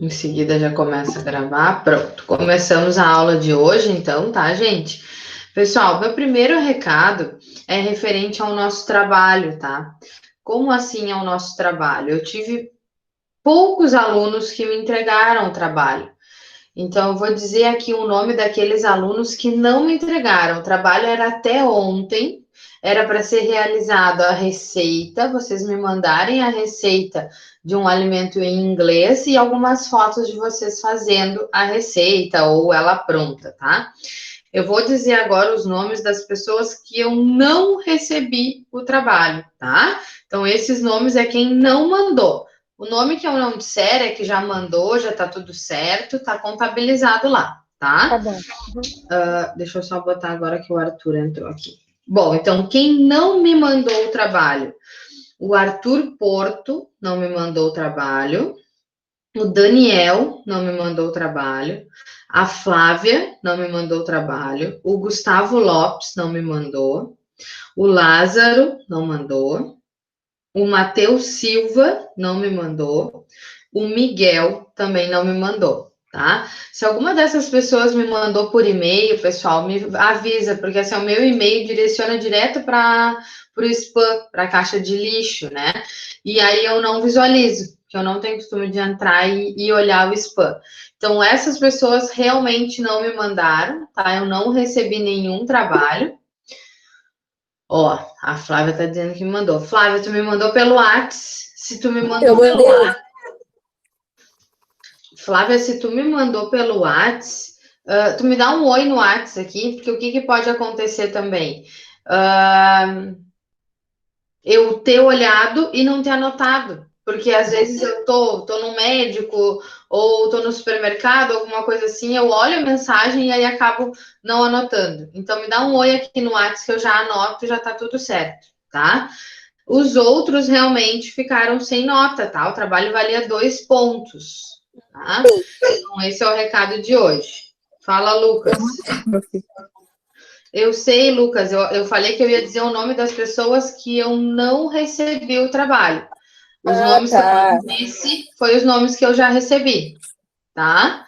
Em seguida já começa a gravar. Pronto, começamos a aula de hoje, então, tá, gente? Pessoal, meu primeiro recado é referente ao nosso trabalho, tá? Como assim é o nosso trabalho? Eu tive poucos alunos que me entregaram o trabalho. Então, eu vou dizer aqui o nome daqueles alunos que não me entregaram. O trabalho era até ontem, era para ser realizado a receita, vocês me mandarem a receita de um alimento em inglês e algumas fotos de vocês fazendo a receita ou ela pronta, tá? Eu vou dizer agora os nomes das pessoas que eu não recebi o trabalho, tá? Então, esses nomes é quem não mandou. O nome que eu não disser é que já mandou, já tá tudo certo, tá contabilizado lá, Tá tá? bom. Uhum. Deixa eu só botar agora que o Arthur entrou aqui. Bom, então quem não me mandou o trabalho? O Arthur Porto não me mandou o trabalho. O Daniel não me mandou o trabalho. A Flávia não me mandou o trabalho. O Gustavo Lopes não me mandou. O Lázaro não mandou. O Matheus Silva não me mandou. O Miguel também não me mandou, tá? Se alguma dessas pessoas me mandou por e-mail, pessoal, me avisa, porque assim, o meu e-mail direciona direto para o spam, para a caixa de lixo, né? E aí eu não visualizo, porque eu não tenho costume de entrar e olhar o spam. Então, essas pessoas realmente não me mandaram, tá? Eu não recebi nenhum trabalho. Ó, a Flávia tá dizendo que me mandou. Flávia, tu me mandou pelo Whats. Se tu me Eu mandou pelo mandei. Whats, Flávia, se tu me mandou pelo Whats, tu me dá um oi no Whats aqui, porque o que que pode acontecer também? Ah, eu ter olhado e não ter anotado. Porque às vezes eu tô no médico ou tô no supermercado, alguma coisa assim, eu olho a mensagem e aí acabo não anotando. Então me dá um oi aqui no Whats que eu já anoto e já tá tudo certo, tá? Os outros realmente ficaram sem nota, tá? O trabalho valia 2 pontos, tá? Então, esse é o recado de hoje. Fala, Eu Lucas. mandei, meu filho. Eu sei, Lucas, eu falei que eu ia dizer o nome das pessoas que eu não recebi o trabalho. Os Ah, nomes que eu tá. não disse foi os nomes que eu já recebi, tá?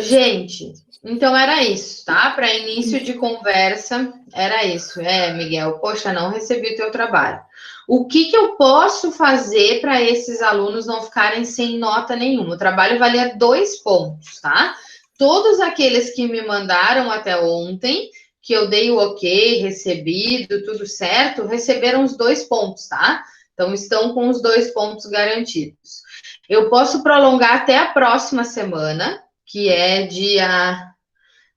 Gente, então era isso, tá? Para início de conversa, era isso. Miguel, poxa, não recebi o teu trabalho. O que que eu posso fazer para esses alunos não ficarem sem nota nenhuma? O trabalho valia 2 pontos, tá? Todos aqueles que me mandaram até ontem, que eu dei o ok, recebido, tudo certo, receberam os 2 pontos, tá? Então estão com os 2 pontos garantidos. Eu posso prolongar até a próxima semana, que é dia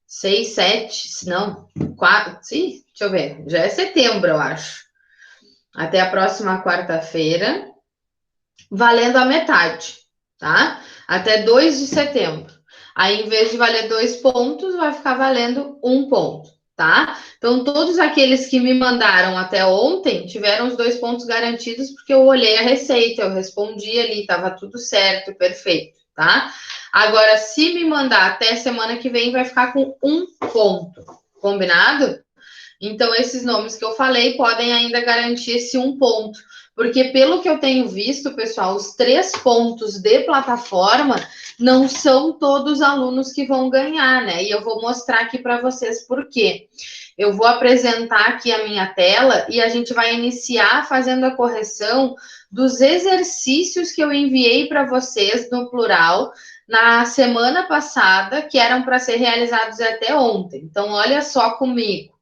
6, 7, não, 4, sim, deixa eu ver, já é setembro, eu acho. Até a próxima quarta-feira, valendo a metade, tá? Até 2 de setembro. Aí, em vez de valer 2 pontos, vai ficar valendo 1 ponto, tá? Então, todos aqueles que me mandaram até ontem tiveram os 2 pontos garantidos, porque eu olhei a receita, eu respondi ali, estava tudo certo, perfeito, tá? Agora, se me mandar até semana que vem, vai ficar com 1 ponto, combinado? Então, esses nomes que eu falei podem ainda garantir esse 1 ponto, porque pelo que eu tenho visto, pessoal, os 3 pontos de plataforma não são todos os alunos que vão ganhar, né? E eu vou mostrar aqui para vocês por quê. Eu vou apresentar aqui a minha tela e a gente vai iniciar fazendo a correção dos exercícios que eu enviei para vocês no plural na semana passada, que eram para ser realizados até ontem. Então, olha só comigo.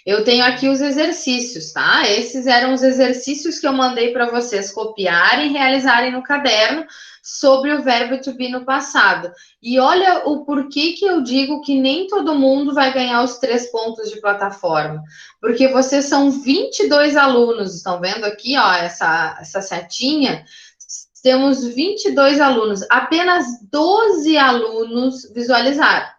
Eu tenho aqui os exercícios, tá? Esses eram os exercícios que eu mandei para vocês copiarem e realizarem no caderno sobre o verbo to be no passado. E olha o porquê que eu digo que nem todo mundo vai ganhar os 3 pontos de plataforma. Porque vocês são 22 alunos, estão vendo aqui, ó, essa setinha? Temos 22 alunos, apenas 12 alunos visualizaram.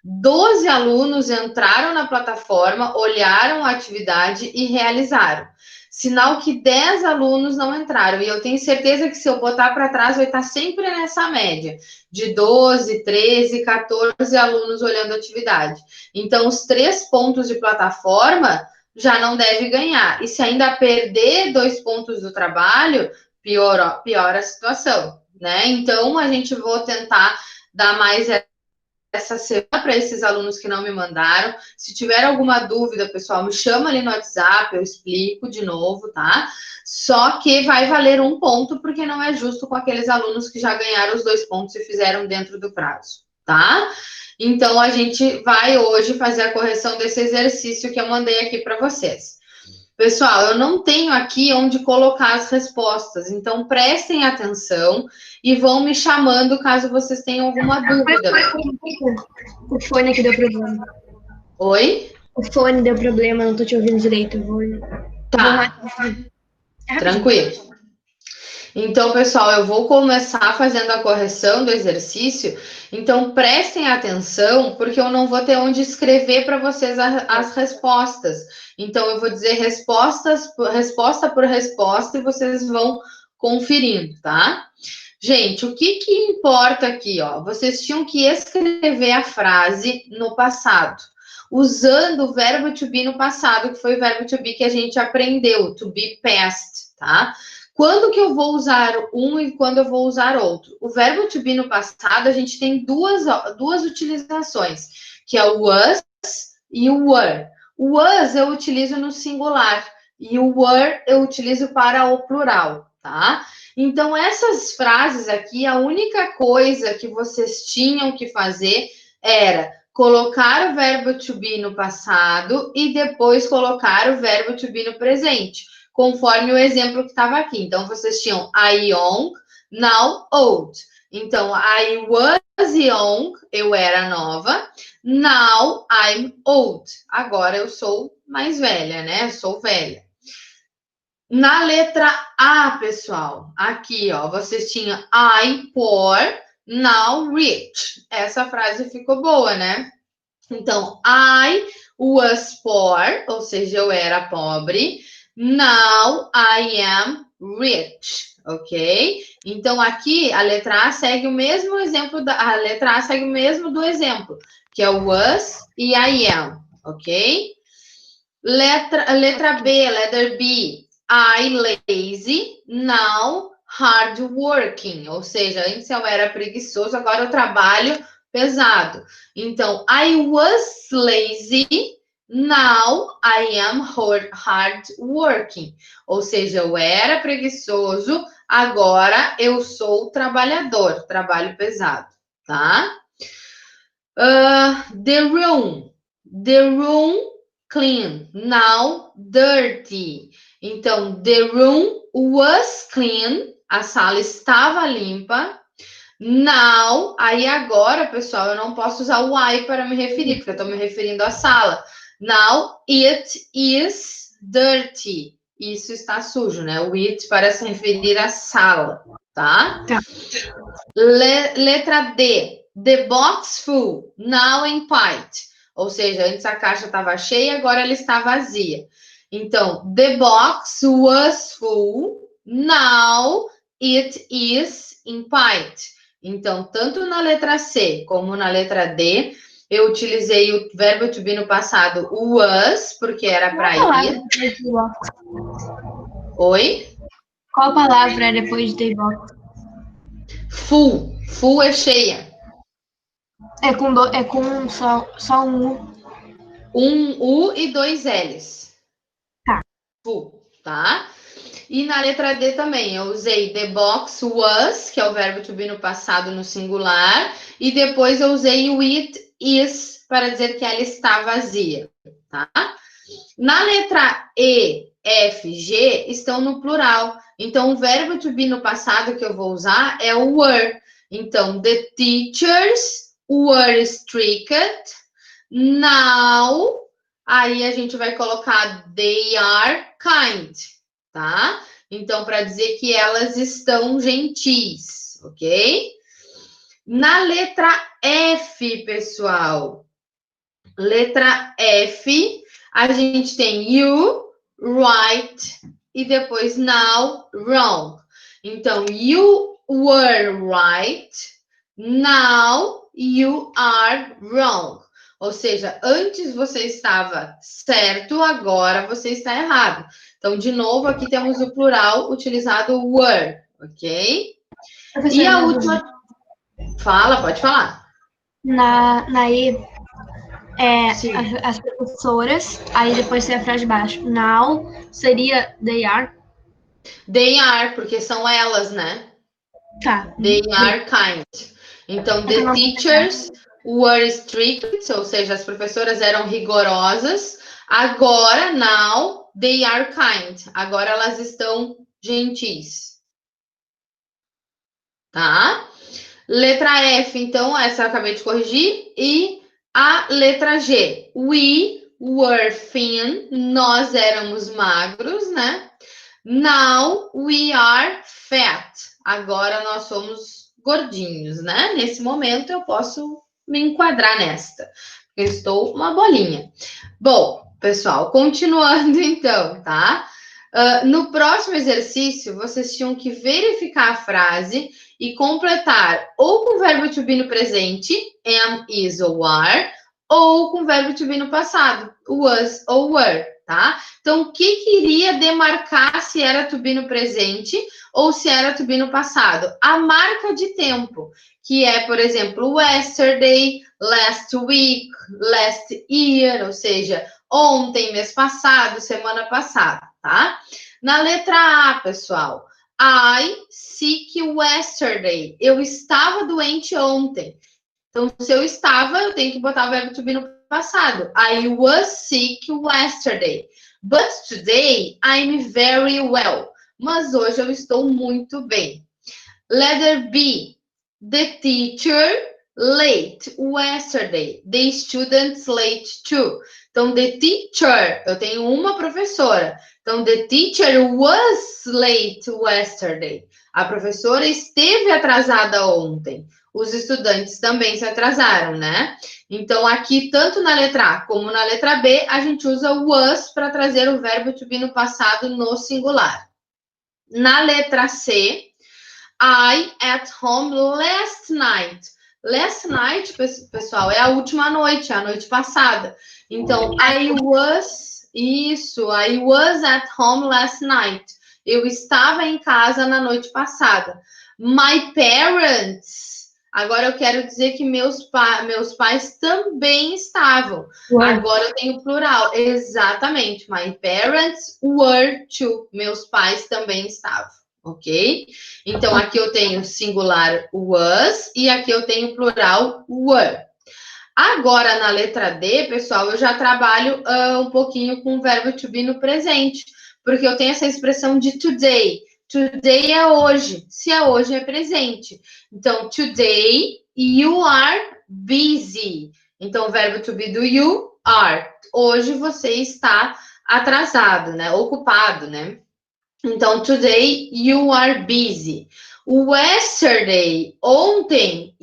12 alunos entraram na plataforma, olharam a atividade e realizaram. Sinal que 10 alunos não entraram. E eu tenho certeza que se eu botar para trás, vai estar sempre nessa média de 12, 13, 14 alunos olhando a atividade. Então, os 3 pontos de plataforma já não deve ganhar. E se ainda perder 2 pontos do trabalho, piora a situação. né? Então, a gente vou tentar dar mais essa semana para esses alunos que não me mandaram. Se tiver alguma dúvida, pessoal, me chama ali no WhatsApp, eu explico de novo, tá? Só que vai valer 1 ponto, porque não é justo com aqueles alunos que já ganharam os 2 pontos e fizeram dentro do prazo, tá? Então, a gente vai hoje fazer a correção desse exercício que eu mandei aqui para vocês. Pessoal, eu não tenho aqui onde colocar as respostas, então prestem atenção e vão me chamando caso vocês tenham alguma dúvida. O fone aqui deu problema. Oi? O fone deu problema, não tô te ouvindo direito. Tá, tranquilo. Então, pessoal, eu vou começar fazendo a correção do exercício. Então, prestem atenção, porque eu não vou ter onde escrever para vocês as respostas. Então, eu vou dizer resposta por resposta e vocês vão conferindo, tá? Gente, o que importa aqui, ó? Vocês tinham que escrever a frase no passado, usando o verbo to be no passado, que foi o verbo to be que a gente aprendeu, to be past, tá? Quando que eu vou usar um e quando eu vou usar outro? O verbo to be no passado, a gente tem duas utilizações, que é o was e o were. O was eu utilizo no singular e o were eu utilizo para o plural, tá? Então, essas frases aqui, a única coisa que vocês tinham que fazer era colocar o verbo to be no passado e depois colocar o verbo to be no presente, conforme o exemplo que estava aqui. Então, vocês tinham I young, now old. Então, I was young, eu era nova. Now I'm old. Agora eu sou mais velha, né? Eu sou velha. Na letra A, pessoal, aqui, ó, vocês tinham I poor, now rich. Essa frase ficou boa, né? Então, I was poor, ou seja, eu era pobre. Now I am rich, ok? Então, aqui a letra A segue o mesmo exemplo, a letra A segue o mesmo do exemplo, que é o was e I am, ok? Letra B, letter B. I lazy, now hard working. Ou seja, antes eu era preguiçoso, agora eu trabalho pesado. Então, I was lazy, now I am hard working. Ou seja, eu era preguiçoso, agora eu sou trabalhador, trabalho pesado, tá? The room. The room clean, now dirty. Então, the room was clean, a sala estava limpa. Now, aí agora, pessoal, eu não posso usar o I para me referir, porque eu estou me referindo à sala. Now, it is dirty. Isso está sujo, né? O it para se referir à sala, tá? Letra D. The box full, now empty. Ou seja, antes a caixa estava cheia, agora ela está vazia. Então, the box was full, now it is empty. Então, tanto na letra C como na letra D, eu utilizei o verbo to be no passado, o was, porque era para ir. Oi? Qual palavra é depois de the box? Full. Full é cheia. É com só um U. Um U e 2 L's. Tá. Full, tá? E na letra D também, eu usei the box was, que é o verbo to be no passado no singular, e depois eu usei o it is para dizer que ela está vazia, tá? Na letra E, F, G estão no plural. Então, o verbo to be no passado que eu vou usar é o were. Então, the teachers were strict. Now, aí a gente vai colocar they are kind, tá? Então, para dizer que elas estão gentis, ok? Na letra F, pessoal, letra F, a gente tem you, right, e depois now, wrong. Então, you were right, now you are wrong. Ou seja, antes você estava certo, agora você está errado. Então, de novo, aqui temos o plural utilizado were, ok? Professora, E a uma última... dúvida. Fala, pode falar. Na E, Sim. as professoras, aí depois tem a frase de baixo. Now seria they are. They are, porque são elas, né? Tá. They are kind. Então, the teachers were strict, ou seja, as professoras eram rigorosas. Agora, now, they are kind. Agora elas estão gentis. Tá? Letra F, então, essa eu acabei de corrigir. E a letra G. We were thin. Nós éramos magros, né? Now we are fat. Agora nós somos gordinhos, né? Nesse momento eu posso me enquadrar nesta. Eu estou uma bolinha. Bom, pessoal, continuando então, tá? No próximo exercício, vocês tinham que verificar a frase e completar ou com o verbo to be no presente, am, is ou are, ou com o verbo to be no passado, was ou were, tá? Então, o que iria demarcar se era to be no presente ou se era to be no passado? A marca de tempo, que é, por exemplo, yesterday, last week, last year, ou seja, ontem, mês passado, semana passada, tá? Na letra A, pessoal, I sick yesterday. Eu estava doente ontem. Então, se eu estava, eu tenho que botar o verbo to be no passado. I was sick yesterday. But today, I'm very well. Mas hoje eu estou muito bem. Letter B. The teacher late yesterday. The students late too. Então, the teacher, eu tenho uma professora. Então, the teacher was late yesterday. A professora esteve atrasada ontem. Os estudantes também se atrasaram, né? Então, aqui, tanto na letra A como na letra B, a gente usa was para trazer o verbo to be no passado no singular. Na letra C, I at home last night. Last night, pessoal, é a última noite, a noite passada. Então, I was at home last night. Eu estava em casa na noite passada. My parents. Agora eu quero dizer que meus pais também estavam. Agora eu tenho plural. Exatamente. My parents were too. Meus pais também estavam. Ok? Então, aqui eu tenho singular was e aqui eu tenho plural were. Agora, na letra D, pessoal, eu já trabalho um pouquinho com o verbo to be no presente, porque eu tenho essa expressão de today. Today é hoje. Se é hoje, é presente. Então, today you are busy. Então, o verbo to be do you are. Hoje você está atrasado, né? Ocupado, né? Então, today you are busy. Yesterday, ontem,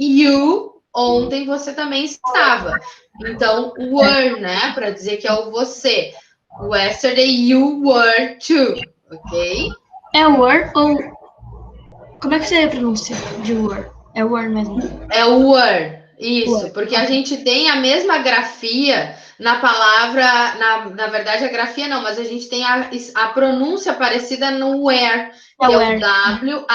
ontem você também estava. Então, were, né? Para dizer que é o você. Yesterday you were too, ok? É were ou... Como é que seria a pronúncia de were? É were mesmo. É were, isso. Porque a gente tem a mesma grafia na palavra, na verdade a grafia não, mas a gente tem a pronúncia parecida no where, que é o W-H-E-R-E,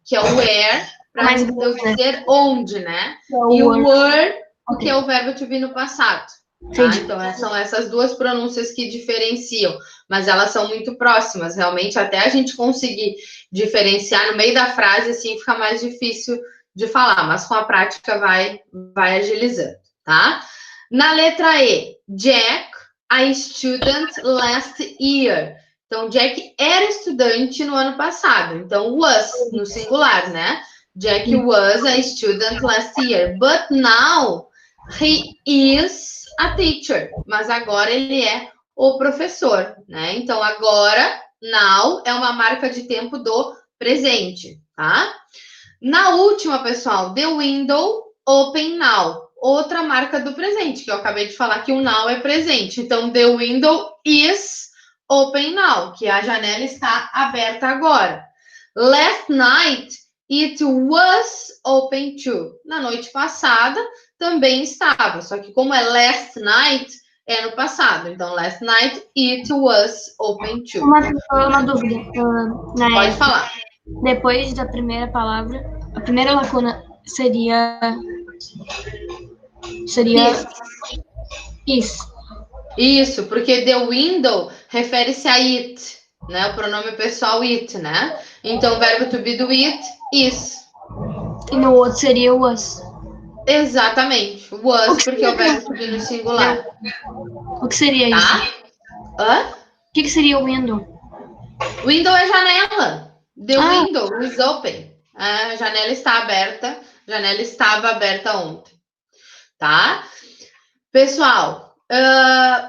que é o where, para eu dizer onde, né? E o were, que é o verbo to be no passado. Tá? Então, são essas duas pronúncias que diferenciam, mas elas são muito próximas, realmente, até a gente conseguir diferenciar no meio da frase, assim, fica mais difícil de falar, mas com a prática vai agilizando, tá? Na letra E, Jack, a student last year. Então, Jack era estudante no ano passado. Então, was, no singular, né? Jack was a student last year. But now, he is a teacher. Mas agora ele é o professor, né? Então, agora, now, é uma marca de tempo do presente, tá? Na última, pessoal, the window open now. Outra marca do presente, que eu acabei de falar que o now é presente. Então, the window is open now, que a janela está aberta agora. Last night, it was open too. Na noite passada, também estava. Só que como é last night, é no passado. Então, last night, it was open too. Uma dúvida. Pode falar. Depois da primeira palavra, a primeira lacuna seria Is. is. Isso, porque the window refere-se a it, né? O pronome pessoal it, né? Então, o verbo to be do it, is. E no outro seria was. Exatamente. O Was, que porque é o seria, verbo to be no singular. o que seria isso? Tá? Hã? O que seria o window? Window é janela. The Ah, window is open. A janela está aberta. A janela estava aberta ontem. Tá? Pessoal,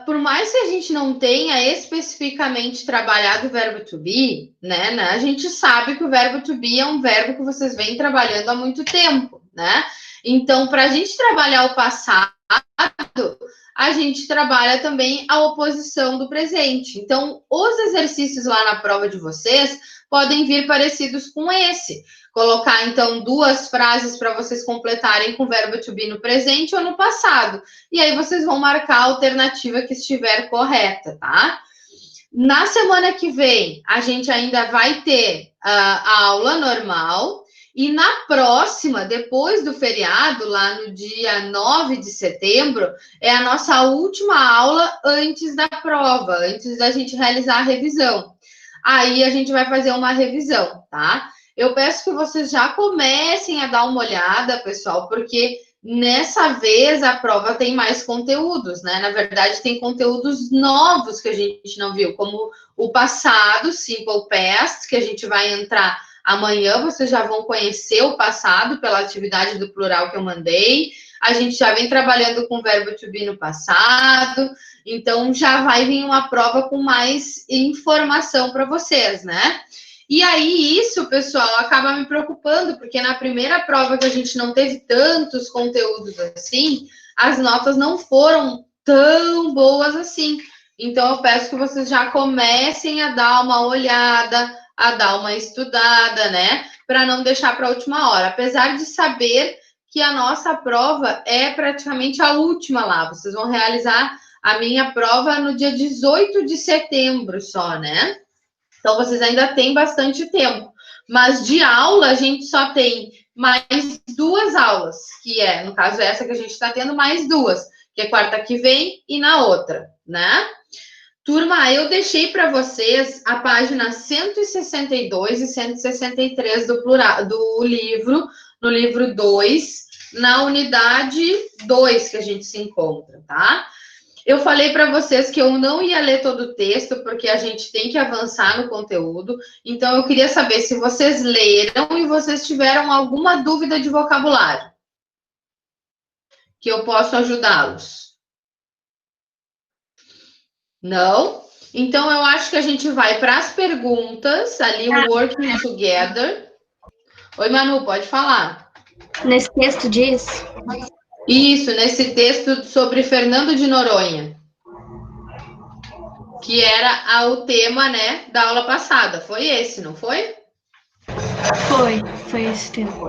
por mais que a gente não tenha especificamente trabalhado o verbo to be, né? A gente sabe que o verbo to be é um verbo que vocês vêm trabalhando há muito tempo, né? Então, para a gente trabalhar o passado, a gente trabalha também a oposição do presente. Então, os exercícios lá na prova de vocês podem vir parecidos com esse. Colocar, então, duas frases para vocês completarem com o verbo to be no presente ou no passado. E aí vocês vão marcar a alternativa que estiver correta, tá? Na semana que vem, a gente ainda vai ter a aula normal. E na próxima, depois do feriado, lá no dia 9 de setembro, é a nossa última aula antes da prova, antes da gente realizar a revisão. Aí a gente vai fazer uma revisão, tá? Eu peço que vocês já comecem a dar uma olhada, pessoal, porque nessa vez a prova tem mais conteúdos, né? Na verdade, tem conteúdos novos que a gente não viu, como o passado, Simple Past, que a gente vai entrar amanhã. Vocês já vão conhecer o passado pela atividade do plural que eu mandei. A gente já vem trabalhando com o verbo to be no passado, então já vai vir uma prova com mais informação para vocês, né? E aí, isso, pessoal, acaba me preocupando, porque na primeira prova que a gente não teve tantos conteúdos assim, as notas não foram tão boas assim. Então, eu peço que vocês já comecem a dar uma olhada, a dar uma estudada, né? Para não deixar para a última hora. Apesar de saber que a nossa prova é praticamente a última lá. Vocês vão realizar a minha prova no dia 18 de setembro só, né? Então, vocês ainda têm bastante tempo. Mas de aula, a gente só tem mais duas aulas, que é, no caso, essa que a gente está tendo, mais duas, que é quarta que vem e na outra, né? Turma, eu deixei para vocês a página 162 e 163 do plural, do livro, no livro 2, na unidade 2 que a gente se encontra, tá? Eu falei para vocês que eu não ia ler todo o texto, porque a gente tem que avançar no conteúdo. Então, eu queria saber se vocês leram e vocês tiveram alguma dúvida de vocabulário, que eu posso ajudá-los. Não? Então, eu acho que a gente vai para as perguntas, ali, o Working Together. Oi, Manu, pode falar. nesse texto diz. Isso, nesse texto sobre Fernando de Noronha, que era o tema, né, da aula passada. Foi esse, não foi? Foi esse tempo.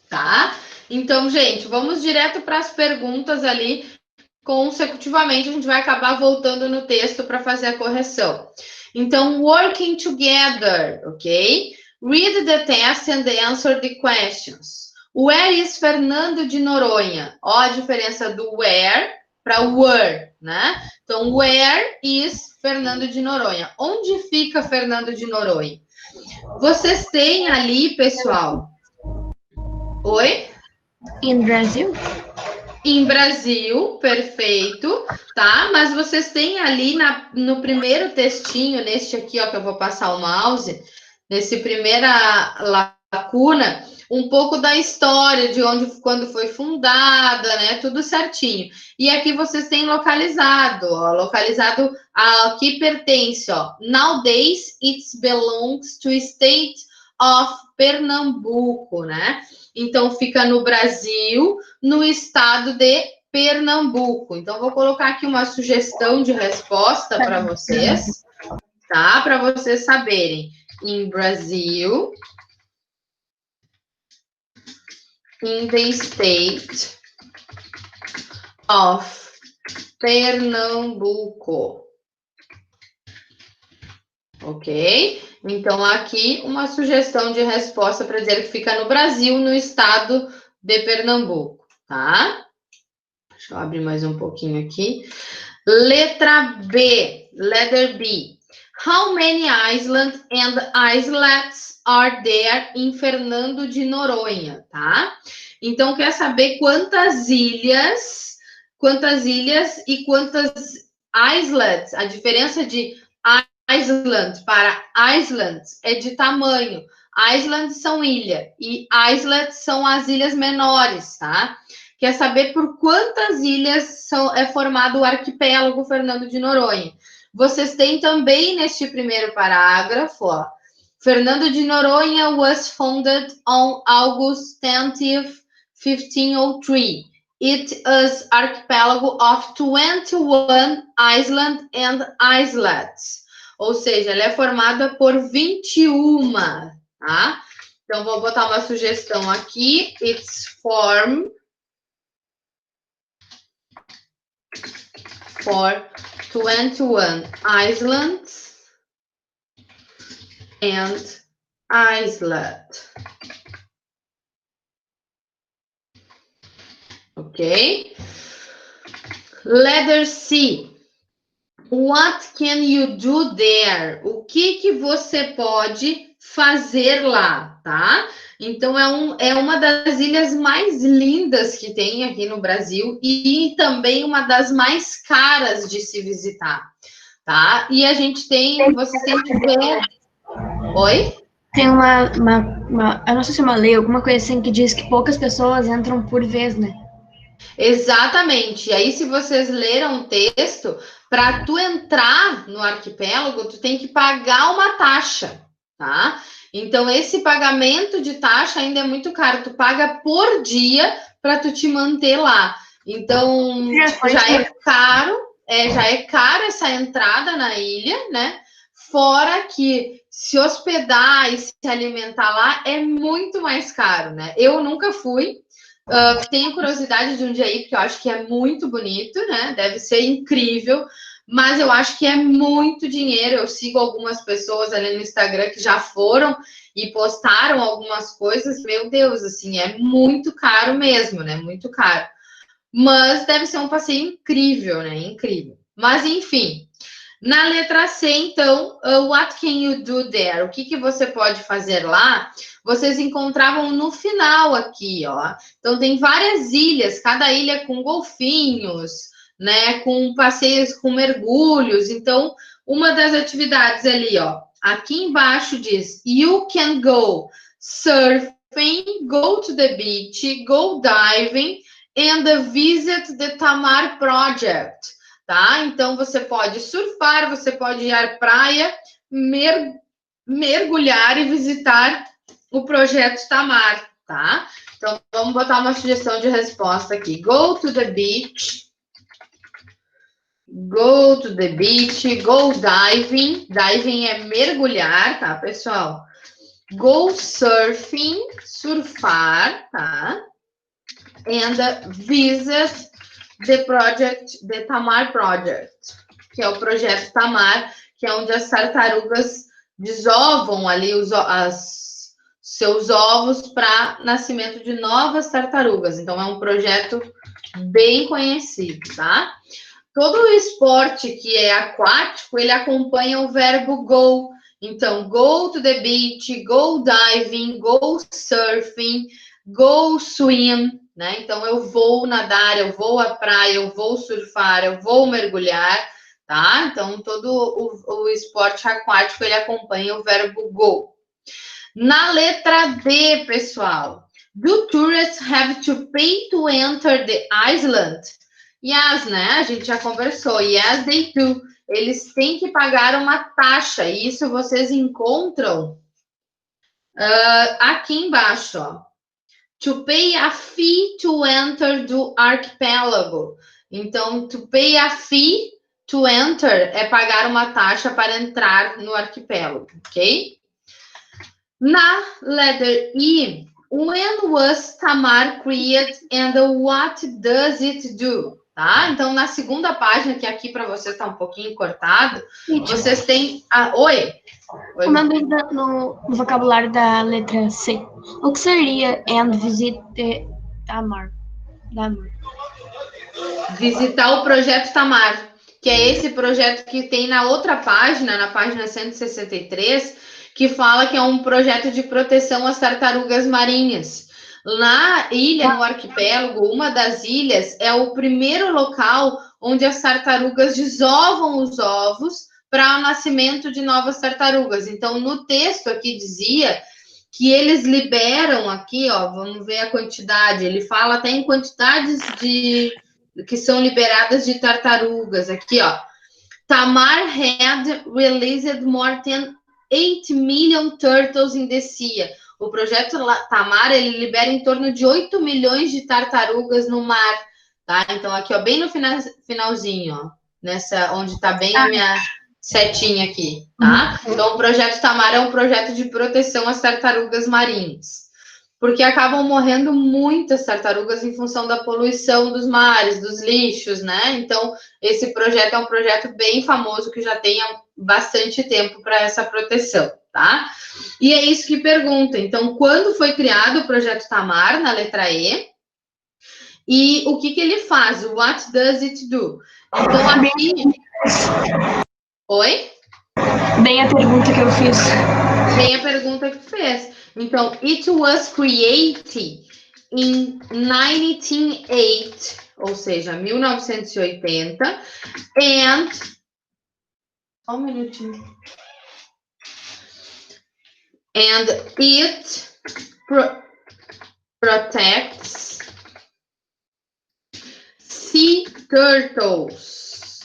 Tá? Então, gente, vamos direto para as perguntas ali. Consecutivamente, a gente vai acabar voltando no texto para fazer a correção. Então, working together, ok? Read the test and answer the questions. Where is Fernando de Noronha? Ó, a diferença do where para were, né? Então, where is Fernando de Noronha? Onde fica Fernando de Noronha? Vocês têm ali, pessoal. Oi? In Brasil? Em Brasil, perfeito, tá? Mas vocês têm ali no primeiro textinho, neste aqui, ó, que eu vou passar o mouse, nesse primeira lacuna, um pouco da história, de onde, quando foi fundada, né? Tudo certinho. E aqui vocês têm localizado, ó, localizado a que pertence, ó. Nowadays, it belongs to state of Pernambuco, né? Então, fica no Brasil, no estado de Pernambuco. Então, vou colocar aqui uma sugestão de resposta para vocês, tá? Para vocês saberem. In Brasil, in the state of Pernambuco. Ok? Então, aqui uma sugestão de resposta para dizer que fica no Brasil, no estado de Pernambuco, tá? Deixa eu abrir mais um pouquinho aqui. Letra B, letter B. How many islands and islets are there in Fernando de Noronha, tá? Então, quer saber quantas ilhas e quantas islets, a diferença de island para islands é de tamanho. Islands são ilha e islets são as ilhas menores, tá? Quer saber por quantas ilhas é formado o arquipélago Fernando de Noronha. Vocês têm também neste primeiro parágrafo, ó, Fernando de Noronha was founded on August 10th, 1503. It is archipelago of 21 islands and islets. Ou seja, ela é formada por 21, tá? Então, vou botar uma sugestão aqui. It's formed for 21 islands and islet. Ok? Letter C. What can you do there? O que você pode fazer lá, tá? Então, é uma das ilhas mais lindas que tem aqui no Brasil e também uma das mais caras de se visitar, tá? E a gente tem, vocês têm que ver... Oi? Tem eu não sei se é uma lei, alguma coisa assim, que diz que poucas pessoas entram por vez, né? Exatamente. E aí, se vocês leram o texto, para tu entrar no arquipélago, tu tem que pagar uma taxa, tá? Então, esse pagamento de taxa ainda é muito caro. Tu paga por dia para tu te manter lá. Então, já é caro, já é caro essa entrada na ilha, né? Fora que se hospedar e se alimentar lá é muito mais caro, né? Eu nunca fui. Tenho curiosidade de um dia ir, porque eu acho que é muito bonito, né? Deve ser incrível, mas eu acho que é muito dinheiro. Eu sigo algumas pessoas ali no Instagram que já foram e postaram algumas coisas. Meu Deus, assim, é muito caro mesmo, né? Muito caro. Mas deve ser um passeio incrível, né? Incrível. Mas, enfim. Na letra C, então, what can you do there? O que você pode fazer lá? Vocês encontravam no final aqui, ó. Então, tem várias ilhas, cada ilha com golfinhos, né? Com passeios, com mergulhos. Então, uma das atividades ali, ó. Aqui embaixo diz, you can go surfing, go to the beach, go diving, and visit the Tamar Project. Tá? Então, você pode surfar, você pode ir à praia, mergulhar e visitar o projeto Tamar, tá? Então, vamos botar uma sugestão de resposta aqui. Go to the beach. Go to the beach. Go diving. Diving é mergulhar, tá, pessoal? Go surfing, surfar, tá? And visit the project, the Tamar Project, que é o projeto Tamar, que é onde as tartarugas desovam ali seus ovos para nascimento de novas tartarugas. Então, é um projeto bem conhecido, tá? Todo o esporte que é aquático, ele acompanha o verbo go. Então, go to the beach, go diving, go surfing, go swim, né? Então, eu vou nadar, eu vou à praia, eu vou surfar, eu vou mergulhar, tá? Então, todo o esporte aquático, ele acompanha o verbo go. Na letra D, pessoal, do tourists have to pay to enter the island? Yes, né? A gente já conversou. Yes, they do. Eles têm que pagar uma taxa, e isso vocês encontram aqui embaixo, ó. To pay a fee to enter do arquipélago. Então, to pay a fee to enter é pagar uma taxa para entrar no arquipélago, ok? Na letter E, when was Tamar created and what does it do? tá? Então, na segunda página, que aqui para você está um pouquinho cortado, vocês têm... Oi? Uma dúvida no vocabulário da letra C. O que seria and visit Tamar? Visitar o projeto Tamar, que é esse projeto que tem na outra página, na página 163, que fala que é um projeto de proteção às tartarugas marinhas. Na ilha, no arquipélago, uma das ilhas é o primeiro local onde as tartarugas desovam os ovos para o nascimento de novas tartarugas. Então, no texto aqui dizia que eles liberam aqui, ó, vamos ver a quantidade, ele fala até em quantidades que são liberadas de tartarugas, aqui, ó. Tamar had released more than 8 million turtles in the sea. O projeto Tamar, ele libera em torno de 8 milhões de tartarugas no mar, tá? Então, aqui, ó, bem no finalzinho, ó, nessa, onde tá bem a minha setinha aqui, tá? Então, o projeto Tamar é um projeto de proteção às tartarugas marinhas, porque acabam morrendo muitas tartarugas em função da poluição dos mares, dos lixos, né? Então, esse projeto é um projeto bem famoso que já tem há bastante tempo para essa proteção, tá? E é isso que pergunta. Então, quando foi criado o projeto Tamar, na letra E, e o que ele faz? What does it do? Então, aqui... Oi? Bem a pergunta que eu fiz. Bem a pergunta que tu fez. Então, it was created in 1908, ou seja, 1980, and... Só um minutinho. And it protects sea turtles.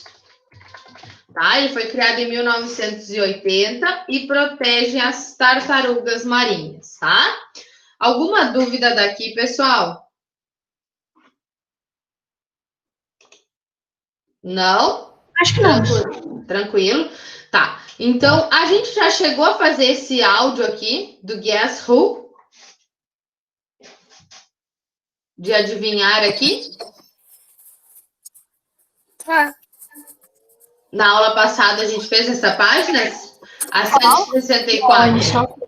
Tá? Ele foi criado em 1980 e protege as tartarugas marinhas, tá? Alguma dúvida daqui, pessoal? Não? Acho que não. Tranquilo? Tá. Então, a gente já chegou a fazer esse áudio aqui do Guess Who? De adivinhar aqui? Na aula passada a gente fez essa página? A 164?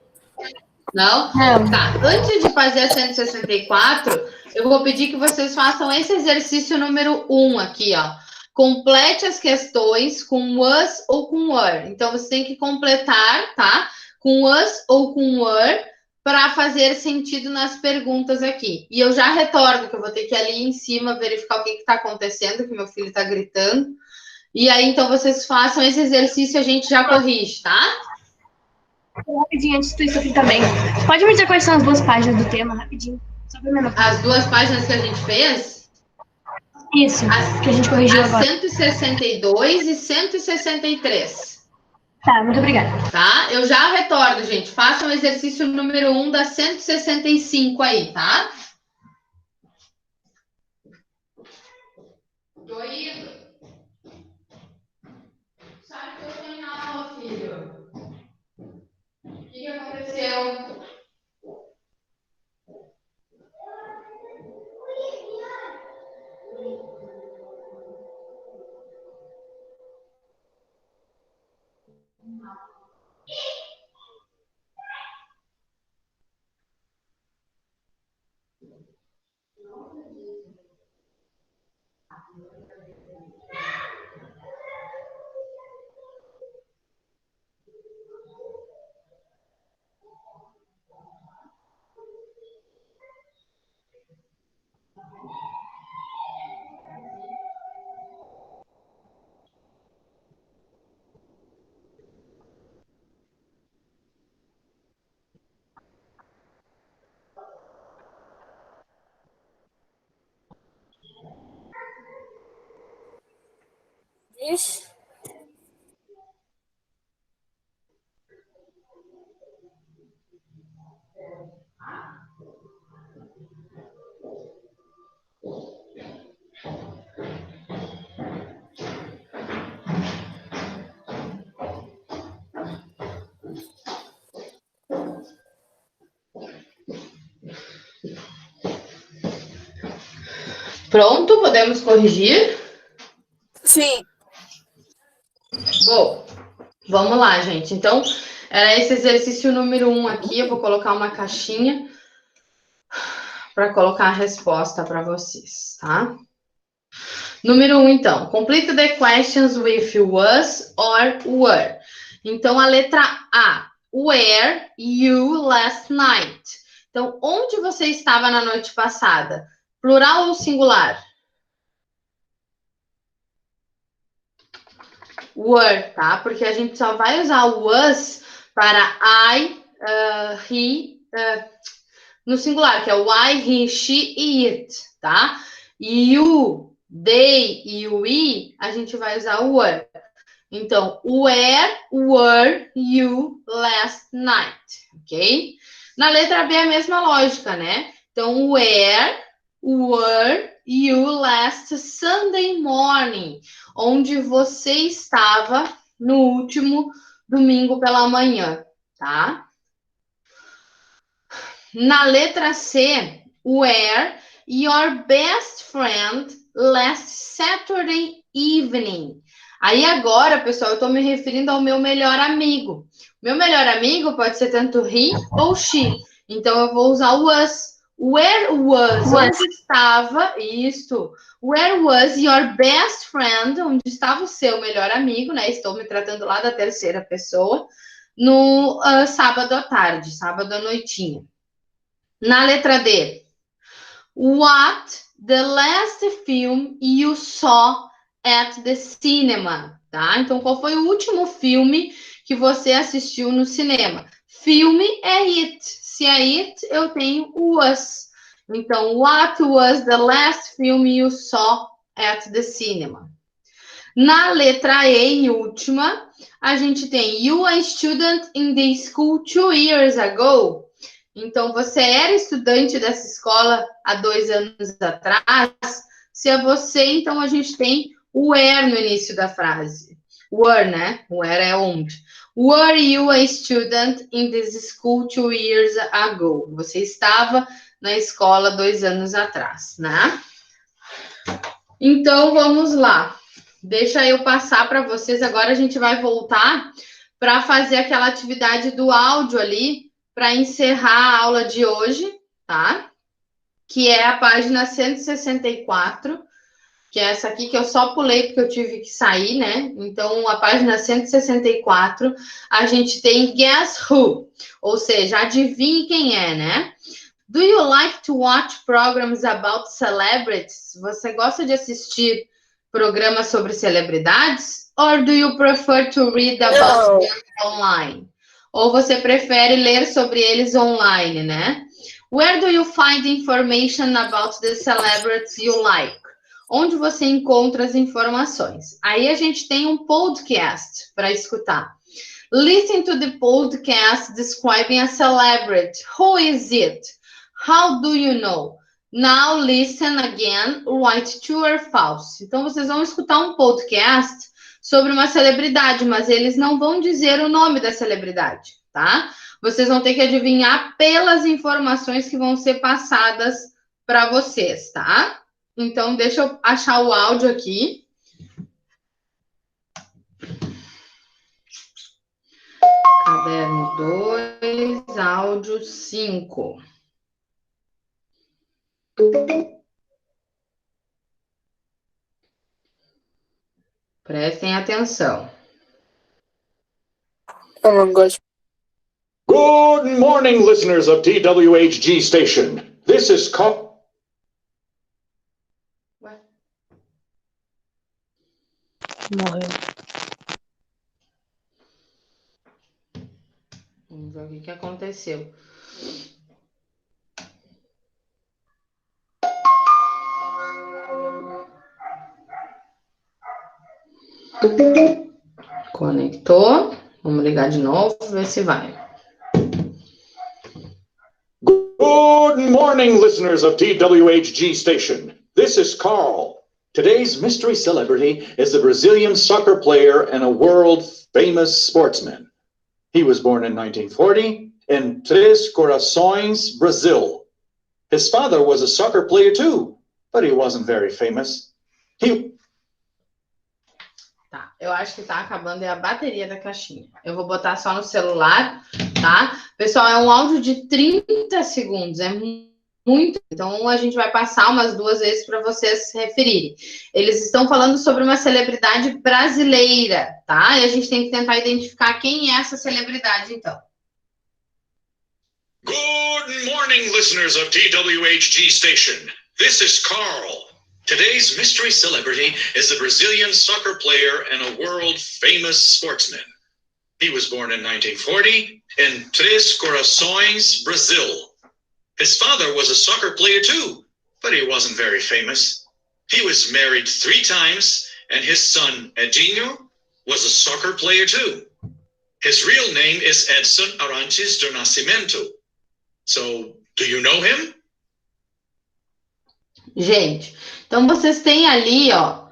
Não? Tá. Antes de fazer a 164, eu vou pedir que vocês façam esse exercício número 1 aqui, ó. Complete as questões com was ou com were. Então, você tem que completar, tá? Com was ou com were, para fazer sentido nas perguntas aqui. E eu já retorno, que eu vou ter que ir ali em cima verificar o que está acontecendo, que meu filho está gritando. E aí, então, vocês façam esse exercício e a gente já corrige, tá? Rapidinho, antes disso aqui também. Pode me dizer quais são as duas páginas do tema, rapidinho. Só pra as duas páginas que a gente fez? Isso, que a gente corrigiu agora. 162 e 163. Tá, muito obrigada. Tá? Eu já retorno, gente. Façam o exercício número 1 da 165 aí, tá? Tô indo. Sabe que eu tô em aula, filho. O que aconteceu? Ixi. Pronto, podemos corrigir? Sim. Bom, vamos lá, gente. Então, era esse exercício número 1 aqui. Eu vou colocar uma caixinha para colocar a resposta para vocês, tá? Número 1, então. Complete the questions with was or were. Então, a letra A. Where you last night. Então, onde você estava na noite passada? Plural ou singular? Were, tá? Porque a gente só vai usar o was para I, he, no singular, que é o I, he, she e it, tá? E you, they e o we, a gente vai usar o were. Então, where were you last night? Ok? Na letra B é a mesma lógica, né? Então, where were you last Sunday morning? Onde você estava no último domingo pela manhã, tá? Na letra C, where your best friend last Saturday evening? Aí agora, pessoal, eu estou me referindo ao meu melhor amigo. Meu melhor amigo pode ser tanto he ou she. Então eu vou usar o was. Where was? Onde estava? Isso. Where was your best friend? Onde estava o seu melhor amigo, né? Estou me tratando lá da terceira pessoa. No sábado à tarde, sábado à noitinha. Na letra D. What the last film you saw at the cinema, tá? Então, qual foi o último filme que você assistiu no cinema? Filme é it. Se é it, eu tenho was. Então, what was the last film you saw at the cinema? Na letra E e última, a gente tem you are a student in the school 2 years ago. Então, você era estudante dessa escola há 2 anos atrás. Se é você, então a gente tem o were no início da frase. Were, né? Were é onde. Were you a student in this school 2 years ago? Você estava na escola 2 anos atrás, né? Então, vamos lá. Deixa eu passar para vocês. Agora a gente vai voltar para fazer aquela atividade do áudio ali, para encerrar a aula de hoje, tá? Que é a página 164, que é essa aqui que eu só pulei porque eu tive que sair, né? Então, a página 164, a gente tem Guess Who, ou seja, adivinhe quem é, né? Do you like to watch programs about celebrities? Você gosta de assistir programas sobre celebridades? Or do you prefer to read about them online? Ou você prefere ler sobre eles online, né? Where do you find information about the celebrities you like? Onde você encontra as informações? Aí a gente tem um podcast para escutar. Listen to the podcast describing a celebrity. Who is it? How do you know? Now listen again, write true or false. Então vocês vão escutar um podcast sobre uma celebridade, mas eles não vão dizer o nome da celebridade, tá? Vocês vão ter que adivinhar pelas informações que vão ser passadas para vocês, tá? Então, deixa eu achar o áudio aqui. Caderno 2, áudio 5. Prestem atenção. Oh my gosh. Good morning, listeners of TWHG Station. This is Morreu. Vamos ver o que aconteceu. Conectou. Vamos ligar de novo, ver se vai. Good morning, listeners of TWHG Station. This is Carl. Today's mystery celebrity is a Brazilian soccer player and a world-famous sportsman. He was born in 1940 in Três Corações, Brazil. His father was a soccer player too. but he wasn't very famous. Tá, eu acho que tá acabando a bateria da caixinha. Eu vou botar só no celular, tá? Pessoal, é um áudio de 30 segundos, é muito. Então, a gente vai passar umas 2 vezes para vocês se referirem. Eles estão falando sobre uma celebridade brasileira, tá? E a gente tem que tentar identificar quem é essa celebridade, então. Good morning, listeners of TWHG Station. This is Carl. Today's mystery celebrity is a Brazilian soccer player and a world-famous sportsman. He was born in 1940 in Três Corações, Brazil. His father was a soccer player too, but he wasn't very famous. He was married 3 times, and his son, Edinho, was a soccer player too. His real name is Edson Arantes do Nascimento. So, do you know him? Gente, então vocês têm ali, ó,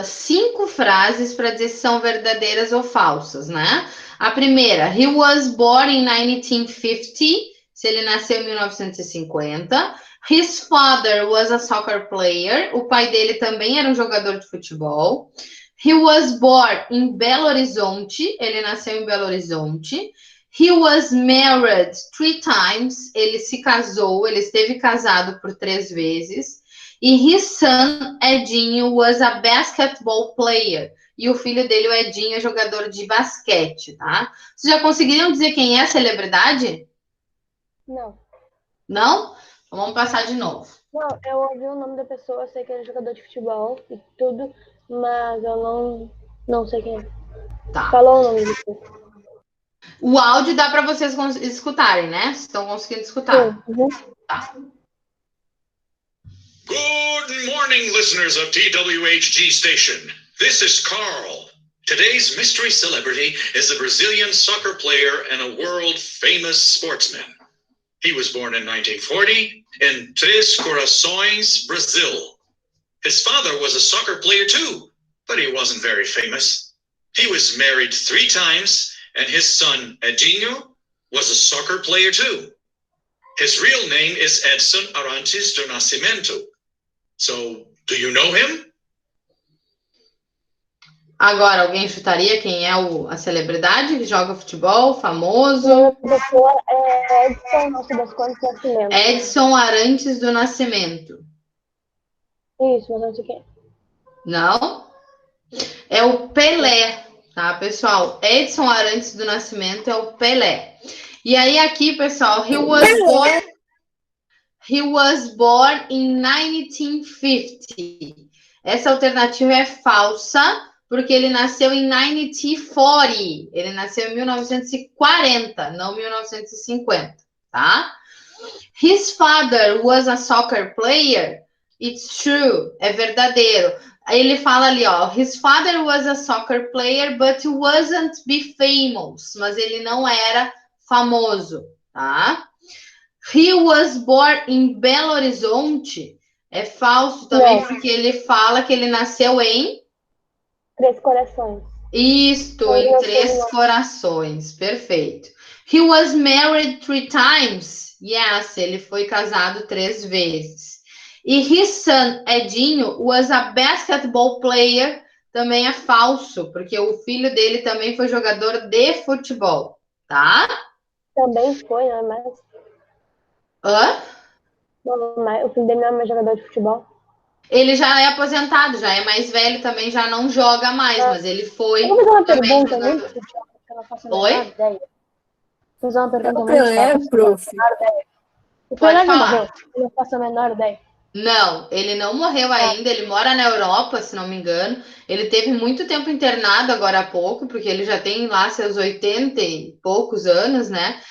5 frases para dizer se são verdadeiras ou falsas, né? A primeira, he was born in 1950, se ele nasceu em 1950. His father was a soccer player, o pai dele também era um jogador de futebol. He was born in Belo Horizonte, ele nasceu em Belo Horizonte. He was married 3 times, ele se casou, ele esteve casado por 3 vezes. E his son, Edinho, was a basketball player. E o filho dele, o Edinho, é jogador de basquete, tá? Vocês já conseguiram dizer quem é a celebridade? Não. Não? Então vamos passar de novo. Não, eu ouvi o nome da pessoa, sei que ele é jogador de futebol e tudo, mas eu não sei quem é. Tá. Falou o nome da pessoa. O áudio dá para vocês escutarem, né? Vocês estão conseguindo escutar. Uhum. Tá. Good morning, listeners of TWHG Station. This is Carl. Today's mystery celebrity is a Brazilian soccer player and a world-famous sportsman. He was born in 1940 in Três Corações, Brazil. His father was a soccer player too, but he wasn't very famous. He was married 3 times, and his son, Edinho, was a soccer player too. His real name is Edson Arantes do Nascimento. So, do you know him? Agora, alguém chutaria quem é a celebridade que joga futebol, famoso? A pessoa é Edson, não sei das quantas nascimentos. Edson Arantes do Nascimento. Isso, mas não sei quem é. Não? É o Pelé, tá, pessoal? Edson Arantes do Nascimento é o Pelé. E aí aqui, pessoal, he was born in 1950. Essa alternativa é falsa, porque ele nasceu em 1940. Ele nasceu em 1940, não 1950, tá? His father was a soccer player. It's true, é verdadeiro. Aí ele fala ali, ó, his father was a soccer player, but wasn't be famous. Mas ele não era famoso, tá? He was born in Belo Horizonte. É falso também, porque ele fala que ele nasceu em... Três Corações. Isto, em Três Corações. Perfeito. He was married 3 times. Yes, ele foi casado 3 vezes. E his son, Edinho, was a basketball player. Também é falso, porque o filho dele também foi jogador de futebol, tá? Também foi, né? Mas... Hã? O filho dele não é mais jogador de futebol? Ele já é aposentado, já é mais velho também, já não joga mais, mas ele foi. Eu vou fazer uma também pergunta jogador. muito idiota, que eu não faço a Oi? menor ideia. Vou fazer uma pergunta muito Pelé, idiota, prof. O Pode Pelé já falar. morreu, eu não faço a menor ideia. Não, ele não morreu ainda, ele mora na Europa, se não me engano. Ele teve muito tempo internado agora há pouco, porque ele já tem lá seus 80 e poucos anos, né?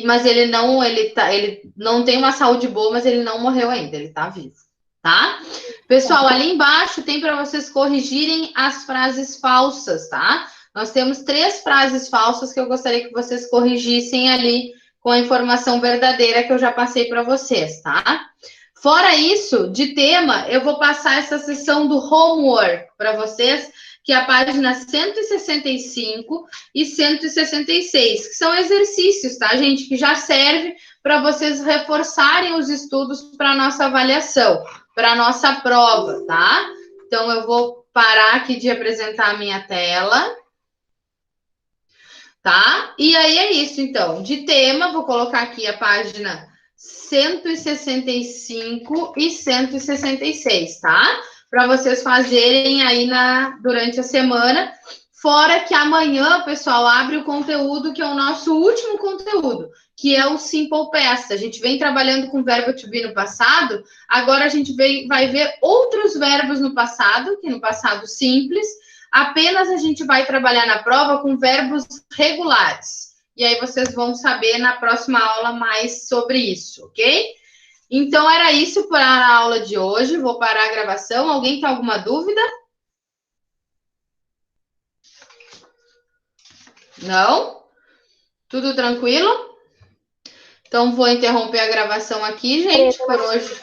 Mas ele não tem uma saúde boa, mas ele não morreu ainda, ele tá vivo, tá? Pessoal, ali embaixo tem para vocês corrigirem as frases falsas, tá? Nós temos 3 frases falsas que eu gostaria que vocês corrigissem ali com a informação verdadeira que eu já passei para vocês, tá? Fora isso, de tema, eu vou passar essa sessão do homework para vocês, que é a página 165 e 166, que são exercícios, tá, gente? Que já serve para vocês reforçarem os estudos para a nossa avaliação. para a nossa prova, tá? Então, eu vou parar aqui de apresentar a minha tela. Tá? E aí é isso, então. De tema, vou colocar aqui a página 165 e 166, tá? Para vocês fazerem aí durante a semana. Fora que amanhã, o pessoal, abre o conteúdo, que é o nosso último conteúdo, que é o Simple Past. A gente vem trabalhando com verbo to be no passado, agora a gente vai ver outros verbos no passado, que no passado simples, apenas a gente vai trabalhar na prova com verbos regulares. E aí vocês vão saber na próxima aula mais sobre isso, ok? Então, era isso para a aula de hoje. Vou parar a gravação. Alguém tem alguma dúvida? Não? Tudo tranquilo? Então, vou interromper a gravação aqui, gente, por hoje.